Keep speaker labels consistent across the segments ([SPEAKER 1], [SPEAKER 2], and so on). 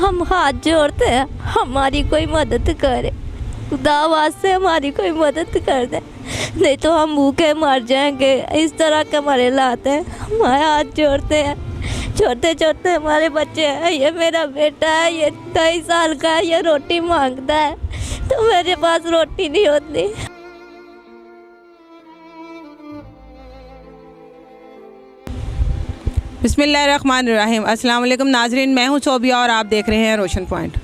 [SPEAKER 1] हम हाथ जोड़ते हैं, हमारी कोई मदद करे, खुदा वास्ते हमारी कोई मदद कर दे, नहीं तो हम भूखे मर जाएंगे। इस तरह के हमारे हालात हैं, हमारे हाथ जोड़ते हैं। छोटे छोटे हमारे बच्चे हैं, ये मेरा बेटा है, ये 23 साल का है, ये रोटी मांगता है तो मेरे पास रोटी नहीं होती।
[SPEAKER 2] बिस्मिल्लाहिर्रहमानिर्रहीम। अस्सलाम वालेकुम नाजरीन, मैं हूं सोबिया और आप देख रहे हैं रोशन पॉइंट।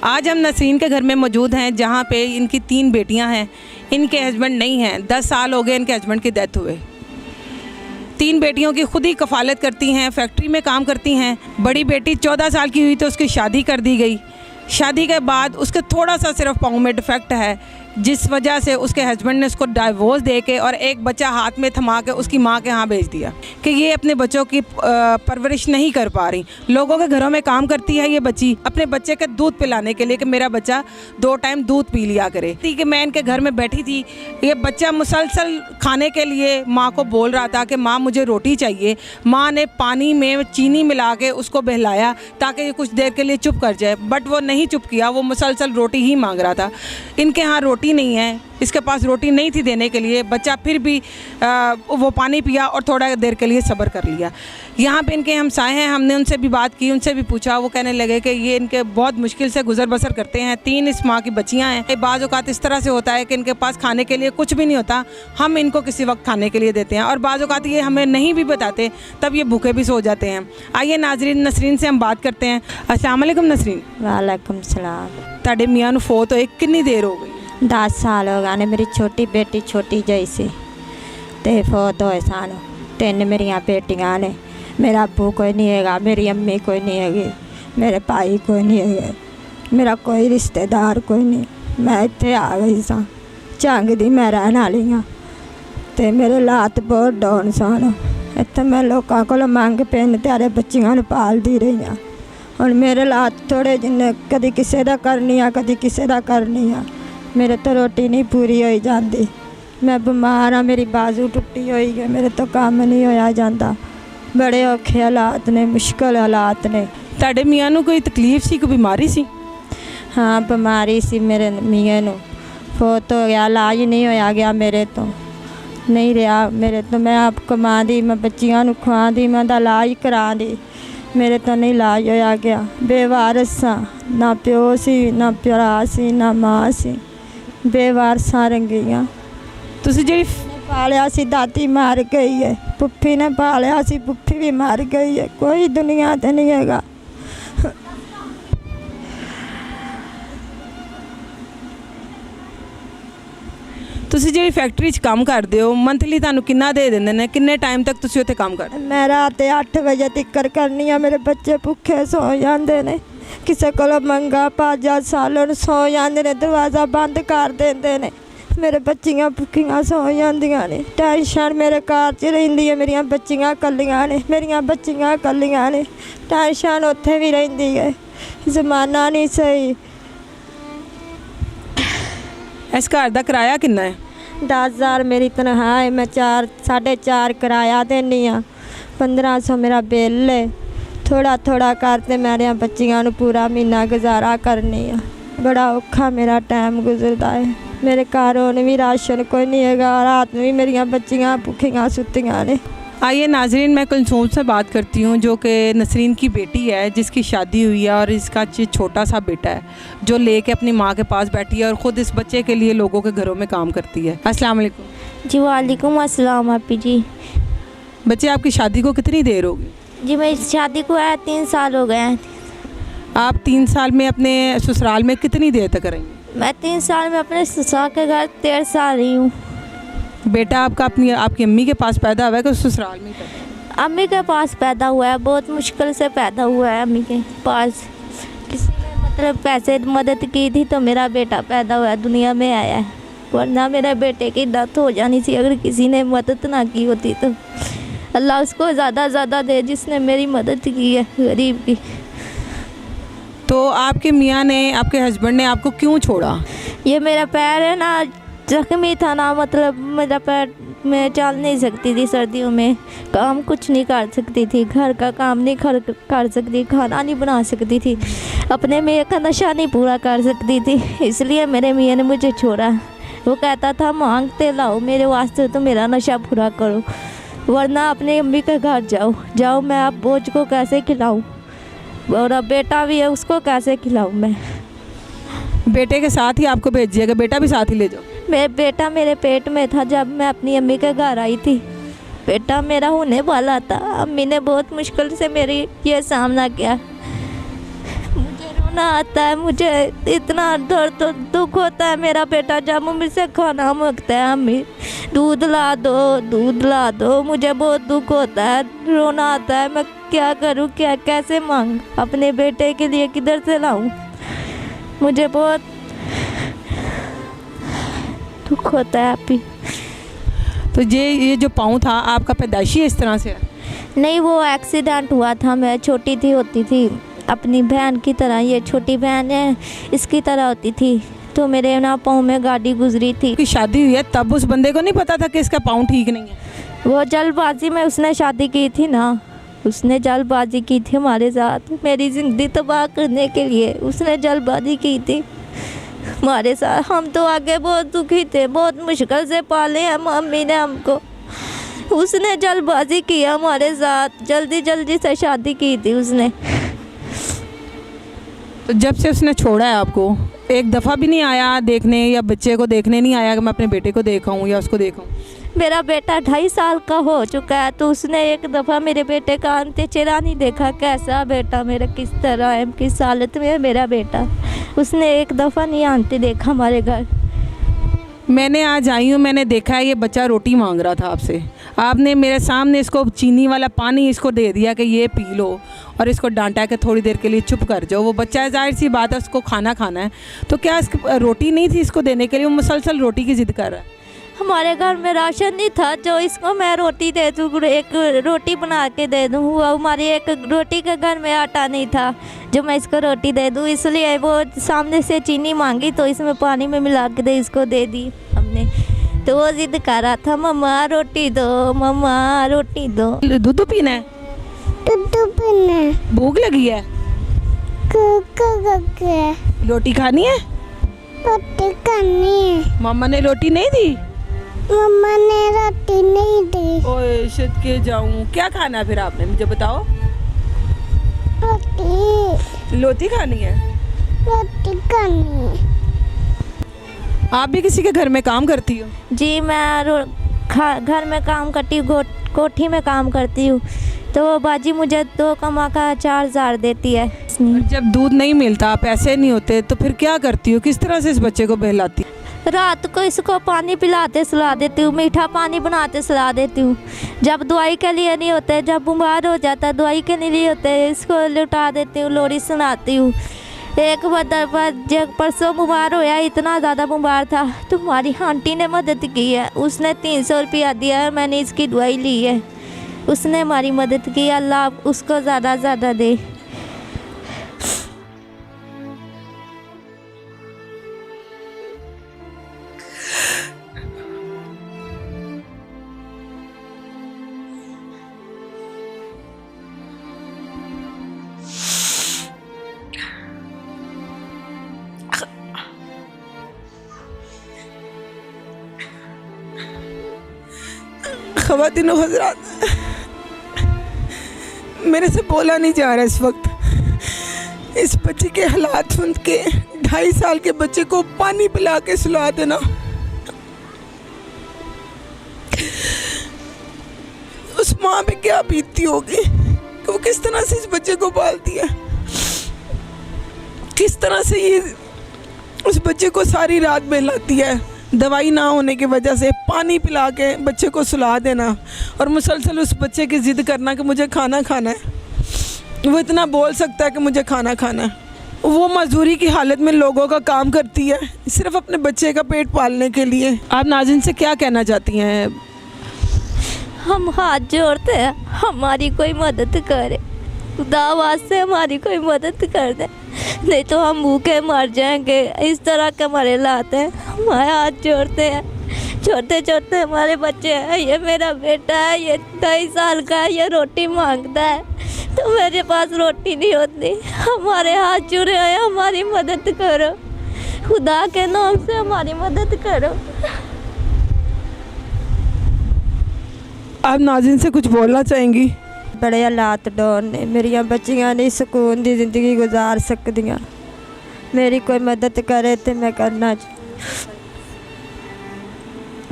[SPEAKER 2] आज हम नसरीन के घर में मौजूद हैं जहां पे इनकी 3 बेटियां हैं। इनके हस्बैंड नहीं हैं, 10 साल हो गए इनके हस्बैंड की डेथ हुए। 3 बेटियों की खुद ही कफ़ालत करती हैं, फैक्ट्री में काम करती हैं। बड़ी बेटी 14 साल की हुई तो उसकी शादी कर दी गई। शादी के बाद उसके थोड़ा सा सिर्फ पाँव में डिफेक्ट है, जिस वजह से उसके हस्बैंड ने उसको डाइवोर्स दे के और एक बच्चा हाथ में थमा के उसकी माँ के यहाँ भेज दिया कि ये अपने बच्चों की परवरिश नहीं कर पा रही। लोगों के घरों में काम करती है ये बच्ची अपने बच्चे के दूध पिलाने के लिए कि मेरा बच्चा 2 टाइम दूध पी लिया करे। कि मैं इनके घर में बैठी थी, ये बच्चा मुसलसल खाने के लिए माँ को बोल रहा था कि माँ मुझे रोटी चाहिए। माँ ने पानी में चीनी मिला के उसको बहलाया ताकि ये कुछ देर के लिए चुप कर जाए, बट वो नहीं चुप किया, वो मुसलसल रोटी ही मांग रहा था। इनके यहाँ रोटी नहीं है, इसके पास रोटी नहीं थी देने के लिए। बच्चा फिर भी वो पानी पिया और थोड़ा देर के लिए सब्र कर लिया। यहाँ पे इनके हमसाए हैं, हमने उनसे भी बात की, उनसे भी पूछा। वो कहने लगे कि ये इनके बहुत मुश्किल से गुजर बसर करते हैं। 3 इस माँ की बच्चियाँ हैं। बाज़ औक़ात इस तरह से होता है कि इनके पास खाने के लिए कुछ भी नहीं होता, हम इनको किसी वक्त खाने के लिए देते हैं और बाज़ औक़ात ये हमें नहीं भी बताते, तब ये भूखे भी सो जाते हैं। आइए नाज़रीन, नसरीन से हम बात करते हैं। अस्सलाम वालेकुम नसरीन।
[SPEAKER 1] वालेकुम सलाम।
[SPEAKER 2] तुहाडे मियाँ नूं फौत होए कितनी देर हो गई?
[SPEAKER 1] 10 साल हो गए ने। मेरी छोटी बेटी छोटी जैसी ते फौत होए सन। 3 मेरिया बेटियां ने। मेरा अबू कोई नहीं है, मेरी अम्मी कोई नहीं है, मेरे भाई कोई नहीं है, मेरा कोई रिश्तेदार कोई नहीं। मैं इत्थे आ गई सा, झंग दी मैं रहने वाली हाँ ते मेरे लात बहुत डाउन सन। इत्थे मैं लोगों को मंग पिन त्यारे बच्चियां नूं पालदी रही हाँ। हुण मेरे लात थोड़े जिन्ने कदी किसी दा करनी आ, कदी किसी दा करनी आ। मेरे तो रोटी नहीं पूरी हो जाती। मैं बीमार हाँ, मेरी बाजू टुटी हुई है, मेरे तो काम नहीं होया जाता। बड़े औखे हालात ने, मुश्किल हालात ने।
[SPEAKER 2] तुहाडे मियाँ नूं कोई तकलीफ सी, कोई बीमारी सी?
[SPEAKER 1] हाँ बीमारी सी, मेरे मियाँ नूं फौत हो गया, इलाज नहीं होया गया मेरे तो नहीं रहा। मेरे तो मैं आप कमा दी, मैं बच्चियां नूं खुआ दी, मैं दा इलाज करा दी, मेरे तो नहीं इलाज होया गया। बेवारस सा, ना प्यो सी, ना भरा सी, ना माँ सी, बेवारसा रंगियां।
[SPEAKER 2] तुसी जी
[SPEAKER 1] पालिया सी दादी मार गई है, पुप्पी ने पालिया सी, पुप्पी भी मार गई है, कोई दुनिया ते नहीं हैगा।
[SPEAKER 2] तुसी जी फैक्ट्री च काम करदे हो, मंथली तुहानू किन्ना दे दिंदे ने? किन्ने टाइम तक तुसी उत्थे काम करदे?
[SPEAKER 1] मैं रात 8 बजे तक करनी है, मेरे बच्चे भुखे सो जाते ने, किसी को मंगा पाजा सालन सो जाते ने, दरवाज़ा बंद कर देंदे ने, मेरे बच्चियां भुखियां सो जांदियां ने। टेंशन मेरे घर च रहिंदी है, मेरिया बच्चियां कल्लियां ने, मेरिया बच्चियां कल्लियां ने, टेंशन उत्थे भी रहिंदी है। जमाना नहीं सही।
[SPEAKER 2] इस घर दा किराया किन्ना है?
[SPEAKER 1] 10,000 मेरी तनख्वाह है, मैं 4-4.5 किराया देनी हाँ, 1500 मेरा बिल है। थोड़ा थोड़ा करते मेरिया बच्चियां नूं पूरा महीना गुजारा करनी है। बड़ा औखा मेरा टाइम गुजरता है। मेरे घर हुण भी राशन कोई नहीं है, रात में भी मेरिया बच्चियां भुखियां सुत्तियां ने।
[SPEAKER 2] आइए नाजरीन, मैं कुलसूम से बात करती हूँ जो कि नसरीन की बेटी है, जिसकी शादी हुई है और इसका छोटा सा बेटा है जो लेके अपनी माँ के पास बैठी है और ख़ुद इस बच्चे के लिए लोगों के घरों में काम करती है। अस्सलाम वालेकुम।
[SPEAKER 1] जी वालेकुम अस्सलाम आपी जी।
[SPEAKER 2] बच्चे आपकी शादी को कितनी देर होगी?
[SPEAKER 1] जी मेरी शादी को आया 3 साल हो गए हैं।
[SPEAKER 2] आप 3 साल में अपने ससुराल में कितनी देर तक रहेंगे?
[SPEAKER 1] मैं 3 साल में अपने ससुराल के घर 13 साल रही हूँ।
[SPEAKER 2] बेटा आपका आपकी अम्मी के पास पैदा हुआ है कि ससुराल में पैदा?
[SPEAKER 1] अम्मी के पास पैदा हुआ है, बहुत मुश्किल से पैदा हुआ है अम्मी के पास। किसी ने मतलब पैसे मदद की थी तो मेरा बेटा पैदा हुआ, दुनिया में आया है, वरना मेरे बेटे की डेथ हो जानी थी अगर किसी ने मदद ना की होती तो। अल्लाह उसको ज़्यादा दे जिसने मेरी मदद की है गरीब की।
[SPEAKER 2] तो आपके मियाँ ने, आपके हस्बैंड ने आपको क्यों छोड़ा?
[SPEAKER 1] ये मेरा पैर है ना, जख्मी था ना, मतलब मेरा पैर
[SPEAKER 3] मैं चल नहीं सकती थी, सर्दियों में काम कुछ नहीं कर सकती थी, घर का काम नहीं कर सकती, खाना नहीं बना सकती थी, अपने मियाँ का नशा नहीं पूरा कर सकती थी, इसलिए मेरे मियाँ ने मुझे छोड़ा। वो कहता था मांगते लाओ मेरे वास्ते तो मेरा नशा पूरा करो, वरना अपने अम्मी के घर जाओ मैं आप बोझ को कैसे खिलाऊँ, और अब बेटा भी है उसको कैसे खिलाऊँ मैं।
[SPEAKER 2] बेटे के साथ ही आपको भेजिएगा, बेटा भी साथ ही ले जाओ।
[SPEAKER 3] मेरा बेटा मेरे पेट में था जब मैं अपनी अम्मी के घर आई थी, बेटा मेरा होने वाला था। अम्मी ने बहुत मुश्किल से मेरी ये सामना किया। मुझे रोना आता है, मुझे इतना दर्द दुख होता है मेरा बेटा जब मम्मी से खाना मांगता है, अम्मी दूध ला दो, मुझे बहुत दुख होता है, रोना आता है। मैं क्या करूँ, कैसे मांग अपने बेटे के लिए, किधर से लाऊं? मुझे बहुत दुख होता है आप ही।
[SPEAKER 2] तो ये जो पाँव था आपका पैदाइशी इस तरह से है?
[SPEAKER 3] नहीं, वो एक्सीडेंट हुआ था, मैं छोटी होती थी अपनी बहन की तरह, ये छोटी बहन है इसकी तरह होती थी, तो मेरे ना पाँव में गाड़ी गुजरी थी।
[SPEAKER 2] कि शादी हुई है तब उस बंदे को नहीं पता था कि इसका पाँव ठीक नहीं है?
[SPEAKER 3] वो जल्दबाजी में उसने शादी की थी ना, उसने जल्दबाजी की थी हमारे साथ, मेरी ज़िंदगी तबाह करने के लिए उसने जल्दबाजी की थी हमारे साथ। हम तो आगे बहुत दुखी थे, बहुत मुश्किल से पाले हैं मम्मी ने हमको, उसने जल्दबाजी की हमारे साथ, जल्दी से शादी की थी उसने।
[SPEAKER 2] तो जब से उसने छोड़ा है आपको, एक दफ़ा भी नहीं आया देखने, या बच्चे को देखने नहीं आया कि मैं अपने बेटे को देखाऊं या उसको देखाऊं?
[SPEAKER 3] मेरा बेटा 2.5 साल का हो चुका है, तो उसने एक दफ़ा मेरे बेटे का अंत्य चेहरा नहीं देखा, कैसा बेटा मेरा, किस तरह है, किस हालत में है मेरा बेटा, उसने एक दफ़ा नहीं अंत्य देखा हमारे घर।
[SPEAKER 2] मैंने आज आई हूँ, मैंने देखा है ये बच्चा रोटी मांग रहा था आपसे, आपने मेरे सामने इसको चीनी वाला पानी इसको दे दिया कि ये पी लो, और इसको डांटा कि थोड़ी देर के लिए चुप कर जाओ। वो बच्चा है, जाहिर सी बात है उसको खाना खाना है, तो क्या इसकी रोटी नहीं थी इसको देने के लिए? वो मुसलसल रोटी की ज़िद कर रहा है।
[SPEAKER 3] हमारे घर में राशन नहीं था जो इसको मैं रोटी दे दूँ, एक रोटी बना के दे दूँ, वो हमारी एक रोटी के घर में आटा नहीं था जो मैं इसको रोटी दे दूँ, इसलिए वो सामने से चीनी मांगी तो इसमें पानी में मिला के दे इसको दे दी हमने, तो वो जिद कर रहा था मम्मा रोटी दो, मम्मा रोटी दो।
[SPEAKER 2] दूध पीना है?
[SPEAKER 4] दूध पीना है।
[SPEAKER 2] भूख लगी है? रोटी खानी है?
[SPEAKER 4] रोटी खानी है।
[SPEAKER 2] मम्मा ने रोटी नहीं दी?
[SPEAKER 4] मम्मा ने रोटी नहीं दी।
[SPEAKER 2] ओए शिट के जाऊं, क्या खाना है फिर आपने, मुझे बताओ। रोटी खानी है?
[SPEAKER 4] रोटी खानी है।
[SPEAKER 2] आप भी किसी के घर में काम करती हो?
[SPEAKER 3] जी, मैं घर में काम करती हूँ, कोठी में काम करती हूँ, तो बाजी मुझे 2 कमा का 4,000 देती है।
[SPEAKER 2] जब दूध नहीं मिलता, पैसे नहीं होते, तो फिर क्या करती हो, किस तरह से इस बच्चे को बहलाती?
[SPEAKER 3] रात को इसको पानी पिलाते सुला देती हूँ, मीठा पानी बनाते सुला देती हूँ, जब दवाई के लिए नहीं होते, जब बीमार हो जाता है दवाई के लिए होते, इसको लुटा देती हूँ, लोरी सुनाती हूँ। एक बार जब परसों बीमार होया, इतना ज़्यादा बीमार था, तो हमारी आंटी ने मदद की है, उसने 300 रुपया दिया है, मैंने इसकी दवाई ली है, उसने हमारी मदद की, अल्लाह उसको ज़्यादा दे।
[SPEAKER 2] ख़वातीन और हज़रात, मेरे से बोला नहीं जा रहा इस वक्त। इस बच्चे के हालात सुन के 2.5 साल के बच्चे को पानी पिला के सुला देना, उस माँ पे क्या बीतती होगी कि वो किस तरह से इस बच्चे को पालती है, किस तरह से ये उस बच्चे को सारी रात बहलाती है, दवाई ना होने की वजह से पानी पिला के बच्चे को सुला देना, और मुसलसल उस बच्चे की ज़िद करना कि मुझे खाना खाना है। वो इतना बोल सकता है कि मुझे खाना खाना है, वो मजदूरी की हालत में लोगों का काम करती है सिर्फ अपने बच्चे का पेट पालने के लिए। आप नाज़रीन से क्या कहना चाहती हैं?
[SPEAKER 3] हम हाथ जोड़ते हैं, हमारी कोई मदद करे, खुदा वास्ते हमारी कोई मदद कर दे, नहीं तो हम भूखे मर जाएंगे, इस तरह के हमारे हालात हैं। हमारे हाथ जोड़ते हैं, छोटे छोटे हमारे बच्चे हैं। ये मेरा बेटा है, ये 2.5 साल का है, ये रोटी मांगता है तो मेरे पास रोटी नहीं होती। हमारे हाथ जुड़े हैं, हमारी मदद करो, खुदा के नाम से हमारी मदद करो।
[SPEAKER 2] आप नाज़रीन से कुछ बोलना चाहेंगी?
[SPEAKER 1] बड़े हालात डोर ने मेरिया बच्चियां नहीं सुकून दी जिंदगी गुजार सकदियां। मेरी कोई मदद करे तो मैं करना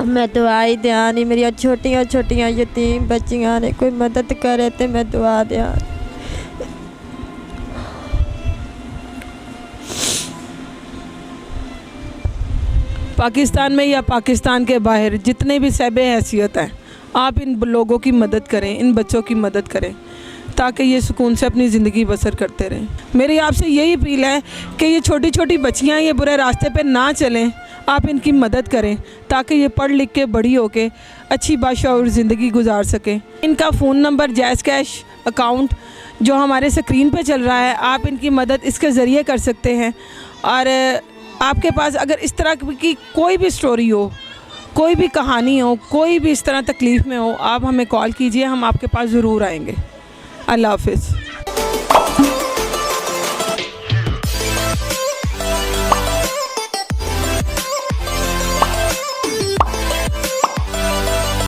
[SPEAKER 1] मैं दुआई दियां नहीं। मेरिया छोटियां छोटियां यतीम बच्चियां ने कोई मदद करे तो मैं दुआ दियां।
[SPEAKER 2] पाकिस्तान में या पाकिस्तान के बाहर जितने भी सहबे हैसियत हैं, आप इन लोगों की मदद करें, इन बच्चों की मदद करें ताकि ये सुकून से अपनी ज़िंदगी बसर करते रहें। मेरी आपसे यही अपील है कि ये छोटी छोटी बच्चियाँ ये बुरे रास्ते पे ना चलें। आप इनकी मदद करें ताकि ये पढ़ लिख के बड़ी होके अच्छी बाशऊर ज़िंदगी गुजार सकें। इनका phone number, jazz cash account जो हमारे स्क्रीन पे चल रहा है, आप इनकी मदद इसके ज़रिए कर सकते हैं। और आपके पास अगर इस तरह की कोई भी स्टोरी हो, कोई भी कहानी हो, कोई भी इस तरह तकलीफ़ में हो, आप हमें कॉल कीजिए, हम आपके पास ज़रूर आएंगे। अल्लाह हाफ़िज़।